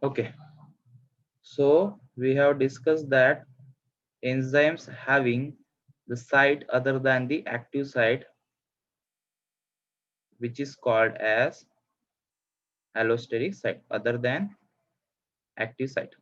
Okay, so we have discussed that enzymes having the site other than the active site, which is called as allosteric site other than active site.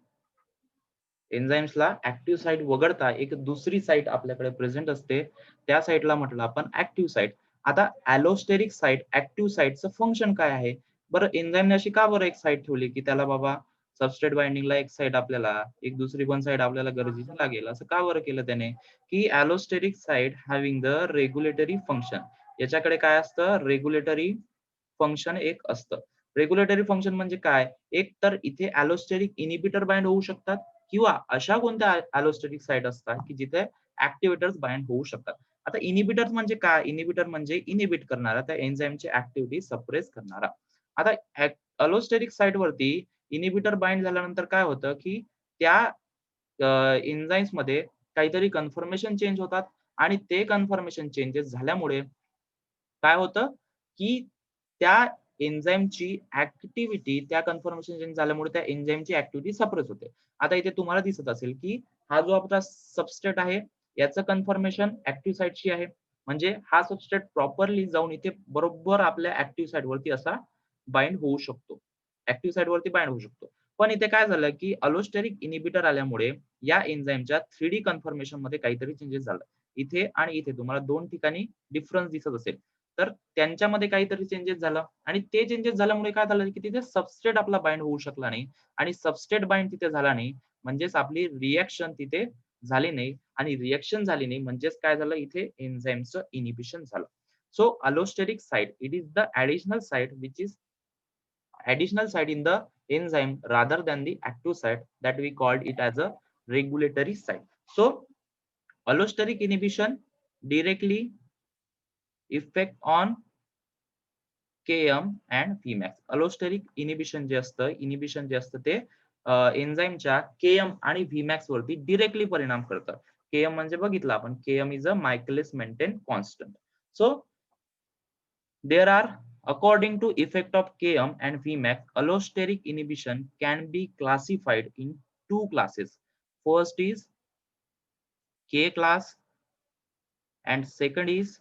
एन्झाइम्सला active site वगळता एक दुसरी site आपल्याकडे present असते, त्या साइटला म्हटलं आपण ऍक्टिव्ह साइट. आता ॲलोस्टेरिक साइट ऍक्टिव्ह साइटचं फंक्शन काय आहे? बरं एन्झाइमने अशी का बरं एक साइट ठेवली की त्याला बाबा सबस्ट्रेट बाइंडिंगला एक साइट आपल्याला, एक दुसरी पण साइट आपल्याला गरजेची लागेल, असं का बरं केलं त्याने? की allosteric site having the regulatory function, याच्याकडे काय असतं? रेग्युलेटरी फंक्शन एक असतं. रेग्युलेटरी फंक्शन म्हणजे काय? एक तर इथे ॲलोस्टेरिक इनिबिटर बाइंड होऊ शकतात किंवा अशा कोणत्या ॲलोस्टेटिक साइट असतात की जिथे ॲक्टिव्हेटर्स बाइंड होऊ शकतात. आता इनिबिटर्स म्हणजे काय? इनिबिटर म्हणजे इनिबिट करणारा, त्या एन्झाइमची ॲक्टिव्हिटी सप्रेस करणारा. आता ॲलोस्टेरिक साइटवरती इनिबिटर बाइंड झाल्यानंतर काय होतं की त्या एन्झाइम्समध्ये काहीतरी कन्फर्मेशन चेंज होतात आणि ते कन्फर्मेशन चेंजेस झाल्यामुळे काय होतं, की त्या एन्झाइमची ॲक्टिव्हिटी, त्या कन्फर्मेशन चेंज झाल्यामुळे त्या एन्झाइमची ॲक्टिव्हिटी सप्रेस होते. आता इथे तुम्हाला दिसत असेल, की हा जो आपला सबस्ट्रेट आहे, याचं कन्फर्मेशन ॲक्टिव्ह साइटशी आहे. म्हणजे हा सबस्ट्रेट प्रॉपरली जाऊन इथे बरोबर आपल्या ॲक्टिव्ह साइटवरती असा बाइंड होऊ शकतो. ॲक्टिव्ह साइटवरती बाइंड होऊ शकतो. पण इथे काय झालं, की अलोस्टेरिक इनिबिटर आल्यामुळे या एन्झाइमच्या 3D कन्फर्मेशनमध्ये काहीतरी चेंजेस झालं. इथे आणि इथे तुम्हाला 2 ठिकाणी डिफरन्स दिसत असेल. तर त्यांच्यामध्ये काहीतरी चेंजेस झालं आणि ते चेंजेस झाल्यामुळे काय झालं, की तिथे सबस्ट्रेट आपला बाइंड होऊ शकला नाही आणि सबस्ट्रेट बाइंड तिथे झाला नाही, म्हणजेच आपली रिएक्शन तिथे झाली नाही आणि रिएक्शन झाली नाही म्हणजेच काय झालं, इथे एन्झाइमचं इनिबिशन झालं. So allosteric site, it is the additional site which is additional site in the enzyme rather than the active site, that we called it as a regulatory site. So allosteric inhibition directly effect on Km and Vmax. Allosteric inhibition जे असतं, inhibition जे असतं ते एन्झाइमच्या Km आणि Vmax वरती directly परिणाम करतं. Km म्हणजे बघितलं आपण, Km is a Michaelis Menten constant. So there are, according to effect of Km and Vmax, allosteric inhibition can be classified in two classes. First is K class and second is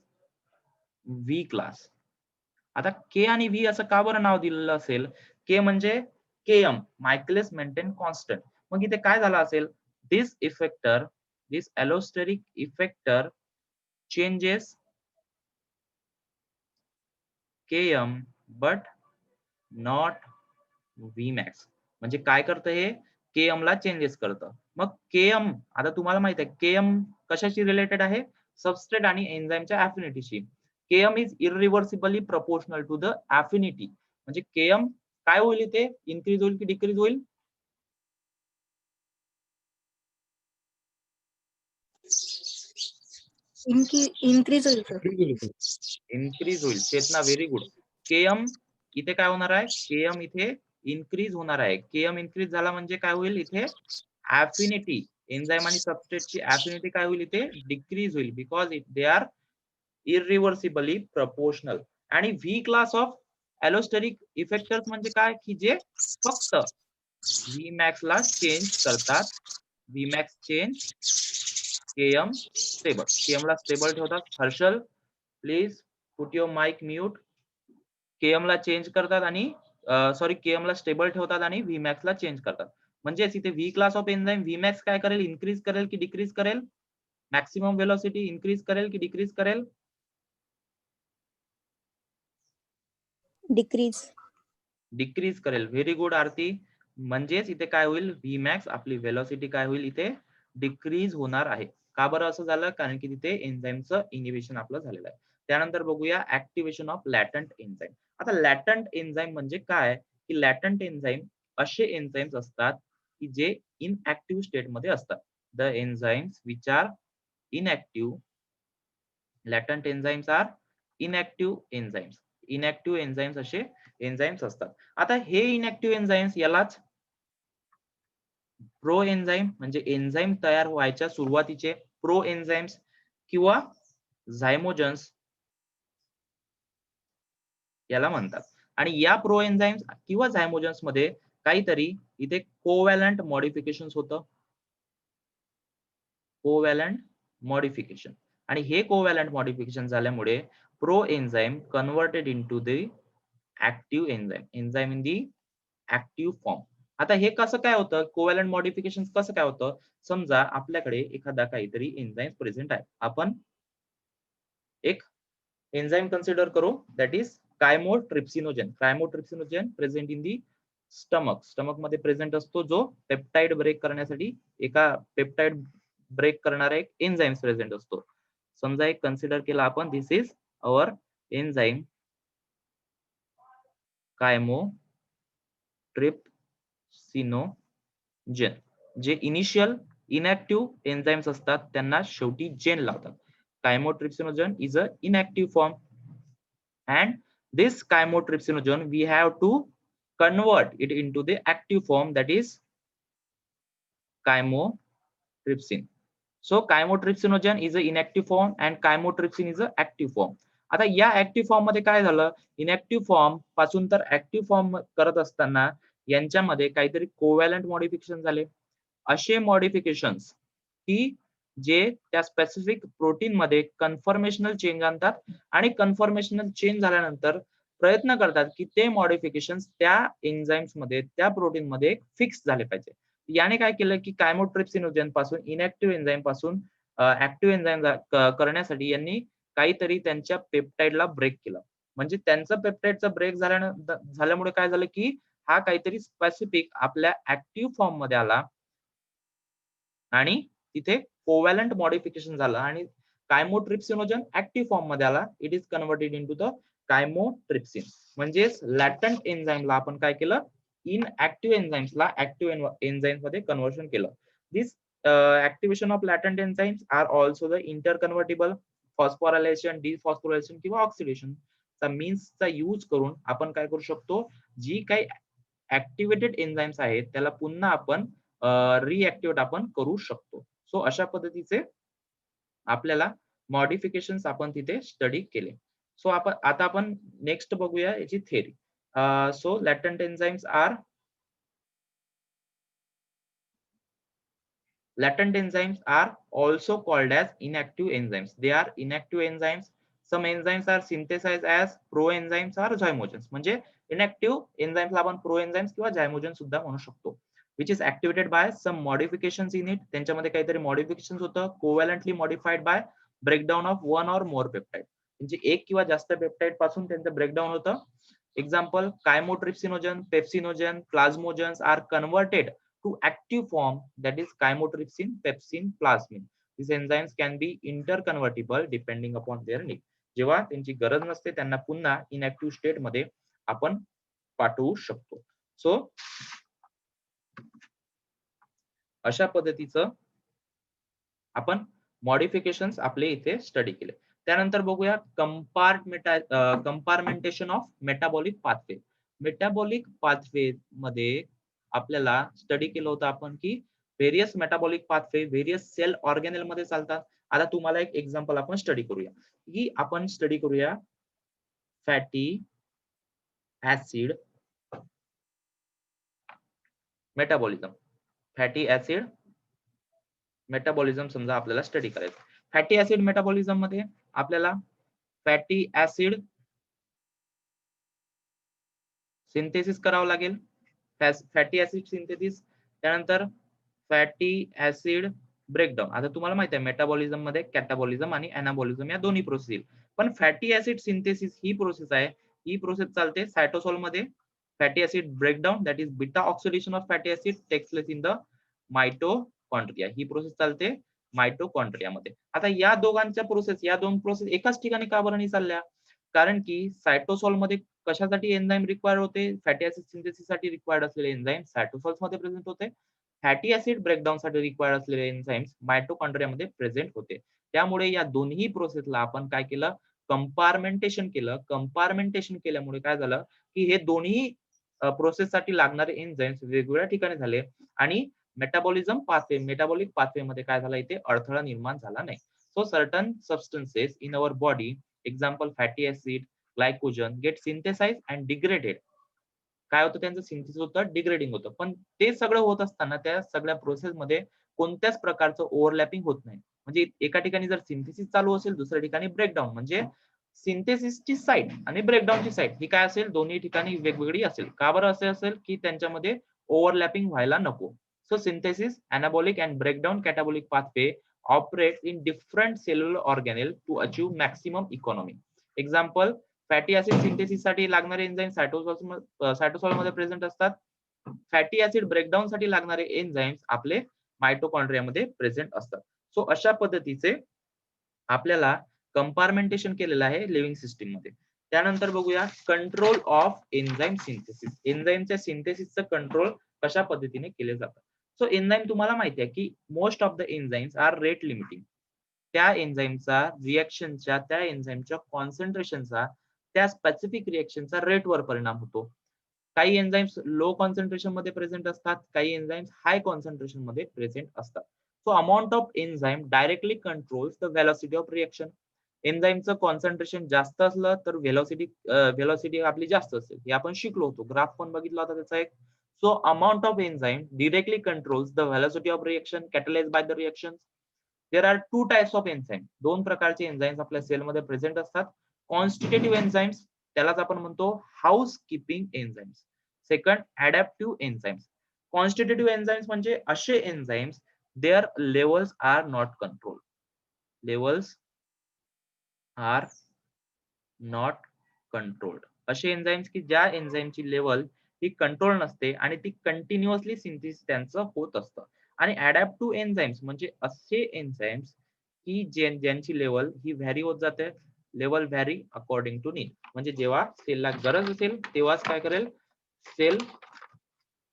V class. आता K आणि V असं का बरं नाव दिलेलं असेल? K म्हणजे Km, Michaelis Menten constant. मग इथे काय झालं असेल? This effector, this allosteric effector changes Km but not Vmax. म्हणजे काय करतं हे? Km ला चेंजेस करतं. मग Km, आता तुम्हाला माहिती आहे Km कशाशी रिलेटेड आहे? सबस्ट्रेट आणि एन्झाइमच्या अफिनिटीशी. Km is irreversibly proportional to the affinity. म्हणजे Km काय होईल इथे? इन्क्रीज होईल की डिक्रीज होईल? इन्क्रीज होईल सर. इन्क्रीज होईल. चेतना व्हेरी गुड. Km इथे काय होणार आहे? Km इथे इन्क्रीज होणार आहे. Km इन्क्रीज झाला म्हणजे काय होईल इथे? अफिनिटी, एन्झाइम आणि सबस्ट्रेटची अफिनिटी काय होईल इथे? डिक्रीज होईल because they are irreversibly proportional. आणि व्ही क्लास ऑफ ॲलोस्टेरिक इफेक्टर्स म्हणजे काय? की जे फक्त Vmax ला चेंज करतात. Vmax change, Km stable. Km ला स्टेबल ठेवतात. Harshal, please put your mic mute. Km ला चेंज करतात आणि सॉरी Km ला स्टेबल ठेवतात आणि Vmax ला चेंज करतात. म्हणजेच इथे V class of enzyme Vmax काय करेल? इन्क्रीज करेल की डिक्रीज करेल? मॅक्सिमम व्हेलॉसिटी इन्क्रीज करेल की डिक्रीज करेल? डिक्रीज. डिक्रीज करेल. व्हेरी गुड आरती. म्हणजेच इथे काय होईल? Vmax आपली व्हेलॉसिटी काय होईल इथे? डिक्रीज होणार आहे. का बरं असं झालं? कारण की तिथे एन्झाइमचं इनिबिशन आपलं झालेलं आहे. त्यानंतर बघूया ॲक्टिव्हेशन ऑफ लॅटंट एन्झाइम. आता लॅटंट एन्झाइम म्हणजे काय? की लॅटंट एन्झाइम असे एन्झाइम्स असतात की जे इनएक्टिव्ह स्टेटमध्ये असतात. The enzymes which are inactive, latent enzymes are inactive enzymes. Inactive enzymes असे एन्झाइम्स असतात. आता हे इनएक्टिव्ह एन्झाइम्स यालाच प्रो एन्झाइम म्हणजे एन्झाइम तयार व्हायच्या सुरुवातीचे प्रो एन्झाइम्स किंवा झायमोजन्स याला म्हणतात. आणि या प्रो एन्झाइम्स किंवा झायमोजन्स मध्ये काहीतरी इथे कोव्हॅलंट मॉडिफिकेशन होतं, कोव्हॅलंट मॉडिफिकेशन, आणि हे कोव्हॅलंट मॉडिफिकेशन झाल्यामुळे pro enzyme converted into the active enzyme, enzyme in the active form. आता हे कसं काय होतं, कोव्हॅलंट मॉडिफिकेशन कसं काय होतं? समजा आपल्याकडे एखादा काहीतरी एन्झाइम प्रेझेंट आहे, आपण एक एन्झाइम कन्सिडर करू, that is chymotrypsinogen. Chymotrypsinogen present in the stomach, stomach मध्ये प्रेझेंट असतो, जो पेप्टाइड ब्रेक करण्यासाठी एका पेप्टाइड ब्रेक करणारा एक एन्झाइम प्रेझेंट असतो. समजा एक कन्सिडर केला आपण, दिस इज अवर एन्झाइम कायमोट्रिप्सिनोजेन. जे इनिशियल इनॅक्टिव्ह एन्झाइम्स असतात त्यांना शेवटी जेन लावतात. Chymotrypsinogen is an inactive form, and this chymotrypsinogen we have to convert it into the active form, that is chymotrypsin. So chymotrypsinogen is an inactive form and chymotrypsin is an active form. आता या active form मध्ये काय झालं, inactive form पासून तर active form करत असताना यांच्यामध्ये काहीतरी कोव्हॅलंट मॉडिफिकेशन झाले. असे मॉडिफिकेशन्स की जे त्या स्पेसिफिक प्रोटीन मध्ये कन्फर्मेशनल चेंज आणतात आणि कन्फर्मेशनल चेंज झाल्यानंतर प्रयत्न करतात की ते मॉडिफिकेशन त्या एन्झाइम्स मध्ये, त्या प्रोटीन मध्ये फिक्स झाले पाहिजे. याने काय केलं की कायमोट्रिप्सिनोजेन पासून, इनॅक्टिव्ह एन्झाइम पासून ऍक्टिव्ह एन्झाइम करण्यासाठी यांनी काहीतरी त्यांच्या पेप्टाइडला ब्रेक केलं. म्हणजे त्यांचं पेप्टाइडचा ब्रेक झाल्यामुळे काय झालं की हा काहीतरी स्पेसिफिक आपल्या ऍक्टिव्ह फॉर्म मध्ये आला आणि तिथे कोव्हॅलंट मॉडिफिकेशन झालं आणि कायमोट्रिप्सिनोजन ऍक्टिव्ह फॉर्म मध्ये आला. It is converted into the chymotrypsin. म्हणजेच लॅटंट एन्झाइमला आपण काय केलं, इनऍक्टिव्ह एन्झाइम्सला ऍक्टिव्ह एन्झाइम्स मध्ये कन्व्हर्शन केलं. This activation of latent enzymes are also the interconvertible phosphorylation, dephosphorylation किंवा ऑक्सिडेशन चा मीन्सचा यूज करून आपण काय करू शकतो, जी काही ऍक्टिव्हेटेड एन्झाइम्स आहेत त्याला पुन्हा आपण रिऍक्टिव्हेट आपण करू शकतो. सो अशा पद्धतीचे आपल्याला मॉडिफिकेशन्स आपण तिथे स्टडी केले. सो आता आपण नेक्स्ट बघूया याची theory. So latent enzymes are latent enzymes are also called as inactive enzymes. They are inactive enzymes. Some enzymes are synthesized as proenzymes or zymogens. म्हणजे inactive enzymes आपण proenzymes किंवा zymogens सुद्धा म्हणू शकतो. Which is activated by some modifications in it. त्यांच्यामध्ये काहीतरी modifications होतं, covalently modified by breakdown of one or more peptide. म्हणजे एक किंवा जास्त पेप्टाइड पासून त्यांचं ब्रेकडाऊन होतं. Example, chymotrypsinogen, pepsinogen, plasminogens are converted to active form, that is chymotrypsin, pepsin, plasmin. These enzymes can be interconvertible depending upon their need. जेव्हा त्यांची गरज नसते त्यांना पुन्हा इनॅक्टिव्ह स्टेट मध्ये आपण पाठवू शकतो. सो अशा पद्धतीचं आपण मॉडिफिकेशन्स आपले इथे स्टडी केले. त्यानंतर बघूया compartmentation of metabolic pathway. Metabolic pathway मध्ये आपल्याला स्टडी केलं होतं आपण की various metabolic pathway various cell organelle मध्ये चालतात. आता तुम्हाला एक एक्झाम्पल आपण स्टडी करूया, की आपण स्टडी करूया fatty acid metabolism. Fatty acid metabolism समजा आपल्याला स्टडी करायचं. फॅटी ऍसिड मेटाबॉलिझम मध्ये आपल्याला फॅटी ऍसिड सिंथेसिस करावं लागेल, फॅटी ऍसिड सिंथेसिस, त्यानंतर फॅटी ऍसिड ब्रेकडाऊन. आता तुम्हाला माहिती आहे मेटाबॉलिझम मध्ये कॅटाबॉलिझम आणि एनाबॉलिझम या दोन्ही प्रोसेस येईल, पण फॅटी ऍसिड सिंथेसिस ही प्रोसेस आहे, ही प्रोसेस चालते सायटोसॉल मध्ये. Fatty acid breakdown, that is beta oxidation of fatty acid takes place in the mitochondria. ही प्रोसेस चालते मायटोकॉन्ड्रिया मध्ये. आता या दोघांच्या प्रोसेस, या दोन प्रोसेस एकाच ठिकाणी का बरं नाही चालल्या? कारण की सायटोसॉल मध्ये कशासाठी एन्झाइम रिक्वायर्ड होते, फॅटी ऍसिड सिंथेसिस साठी रिक्वायर्ड असलेले एन्झाइम सायटोसॉल्स मध्ये प्रेझेंट होते. फॅटी ऍसिड ब्रेकडाऊन साठी रिक्वायर्ड असलेले एन्झाइम्स मायटोकॉन्ड्रिया मध्ये प्रेझेंट होते. त्यामुळे या दोन्ही प्रोसेसला आपण काय केलं, कंपार्टमेंटेशन केलं. कंपार्टमेंटेशन केल्यामुळे काय झालं की हे दोन्ही प्रोसेस साठी लागणारे एन्झाइम्स वेगवेगळ्या ठिकाणी झाले आणि मेटाबॉलिक पाथवे मध्ये काय झालं, इथे अडथळा निर्माण झाला नाही. So certain substances in our body, example fatty acid, glycogen, get synthesized and degraded काय होतं, त्यांचं सिंथेसिस होतं, डिग्रेडिंग होतं. पण ते सगळं होत असताना त्या सगळ्या प्रोसेसमध्ये कोणत्याच प्रकारचं ओव्हरलॅपिंग होत नाही. म्हणजे एका ठिकाणी जर सिंथेसिस चालू असेल, दुसऱ्या ठिकाणी ब्रेकडाऊन, म्हणजे सिंथेसिसची साईट आणि ब्रेकडाऊनची साईट ही काय असेल, दोन्ही ठिकाणी वेगवेगळी असेल. का बरं असे असेल, की त्यांच्यामध्ये ओव्हरलॅपिंग व्हायला नको. So synthesis, anabolic and breakdown catabolic pathway operates in different cellular organelle to achieve maximum economy. Example, fatty acid synthesis साठी लागणारे एन्झाईम सायटोसॉल मध्ये प्रेझेंट असतात. फॅटी ऍसिड ब्रेकडाऊन साठी लागणारे एन्झाईम्स आपले मायटोकॉन्ड्रियामध्ये प्रेझेंट असतात. सो अशा पद्धतीचे आपल्याला कंपार्टमेंटेशन केलेलं आहे लिव्हिंग सिस्टीम मध्ये. त्यानंतर बघूया कंट्रोल ऑफ एन्झाईम सिंथेसिस. एन्झाईमच्या सिंथेसिसचं कंट्रोल कशा पद्धतीने केले जातात. सो एन्झाईम तुम्हाला माहिती आहे की most of the enzymes are rate limiting. त्या एन्झाईमचा रिएक्शनच्या, त्या एन्झाईमच्या कॉन्सन्ट्रेशनचा, त्या स्पेसिफिक रिएक्शनचा रेटवर परिणाम होतो. काही एन्झाईम्स लो कॉन्सन्ट्रेशन मध्ये प्रेझेंट असतात, काही एन्झाईम्स हाय कॉन्सन्ट्रेशन मध्ये प्रेझेंट असतात. So amount of enzyme directly controls the velocity of reaction. एन्झाईमचं कॉन्सन्ट्रेशन जास्त असलं तर व्हेलॉसिटी आपली जास्त असेल. हे आपण शिकलो होतो, ग्राफ पण बघितला होता त्याचा एक. So amount of enzyme directly controls the velocity of reaction catalyzed by the reactions. There are two types of enzyme. दोन प्रकारचे एन्झाईम्स आपल्या सेलमध्ये प्रेझेंट असतात. कॉन्स्टिट्यूटिव्ह एन्झाईम्स, त्यालाच आपण म्हणतो housekeeping enzymes. Second, adaptive enzymes. Constitutive enzymes म्हणजे असे enzymes there levels are not control. Levels are not controlled. असे एन्झाईम्स की ज्या एन्झाईमची लेवल ही कंट्रोल नसते आणि ती कंटिन्युअसली सिंथेसिस त्यांचं होत असतं. आणि अडॅप्टिव्ह एन्झाईम्स म्हणजे असे एन्झाईम्स की ज्यांची लेवल ही व्हॅरी होत जाते. Level vary according to need. म्हणजे जेव्हा सेलला गरज असेल तेव्हाच काय करेल, सेल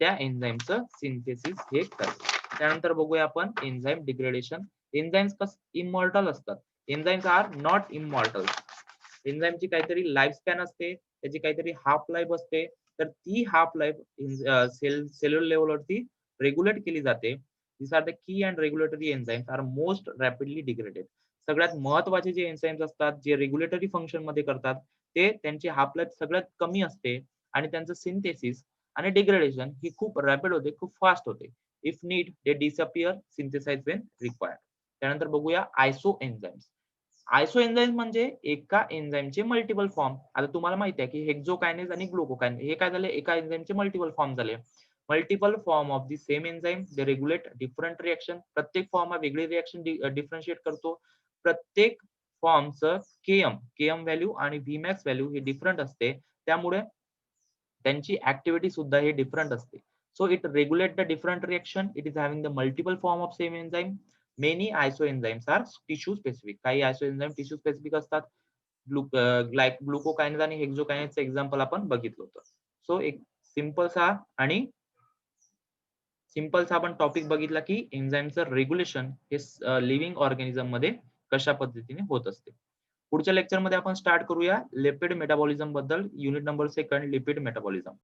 त्या एन्झाईमचं सिंथेसिस हे करेल. त्यानंतर बघूया आपण एन्झाईम डिग्रेडेशन. एन्झाईम्स इमॉर्टल असतात. Enzymes are not immortal. एन्झाईमची काहीतरी लाईफ स्पॅन असते, त्याची काहीतरी हाफ लाईफ असते. तर ती हाफ लाईफ सेल्युलर लेवलवरती रेग्युलेट केली जाते. This are the key and regulatory enzymes are most rapidly degraded. सगळ्यात महत्वाचे जे एन्झाईम्स असतात, जे रेग्युलेटरी फंक्शन मध्ये करतात, ते त्यांची हाफ लाईफ सगळ्यात कमी असते आणि त्यांचं सिंथेसिस आणि डिग्रेडेशन ही खूप रॅपिड होते, खूप फास्ट होते. If need they disappear, synthesise when required. त्यानंतर बघूया आयसो एन्झाईम्स. आयसो एन्झाईम म्हणजे एका एन्झाईमचे मल्टिपल फॉर्म. आता तुम्हाला माहिती आहे की हेक्झोकायनेज आणि ग्लुकोकायनेज हे काय झाले, एका एन्झाईमचे मल्टिपल फॉर्म झाले. Multiple form of the same enzyme they regulate different reaction. प्रत्येक फॉर्म हा वेगळी रिएक्शन डिफरन्शिएट करतो. प्रत्येक फॉर्मचं केएम व्हॅल्यू आणि व्हीमॅक्स व्हॅल्यू हे डिफरंट असते. त्यामुळे त्यांची ऍक्टिव्हिटी सुद्धा हे डिफरंट असते. So it regulate the different reaction. It is having the multiple form of same enzyme. Many isoenzymes are tissue specific. काही आयसो एन्झाईम टिश्यू स्पेसिफिक असतात. लाईक ग्लुकोकायनेज आणि हेक्झोकायनेजचं एक्झाम्पल आपण बघितलं होतं. सो एक सिंपलसा आपण टॉपिक बघितला की एन्झाईमचं रेग्युलेशन हे लिव्हिंग ऑर्गॅनिझम मध्ये कशा पद्धतीने होत असते. पुढच्या लेक्चर मध्ये आपण स्टार्ट करूया लिपिड मेटाबॉलिझम बद्दल. Unit number 2 lipid metabolism.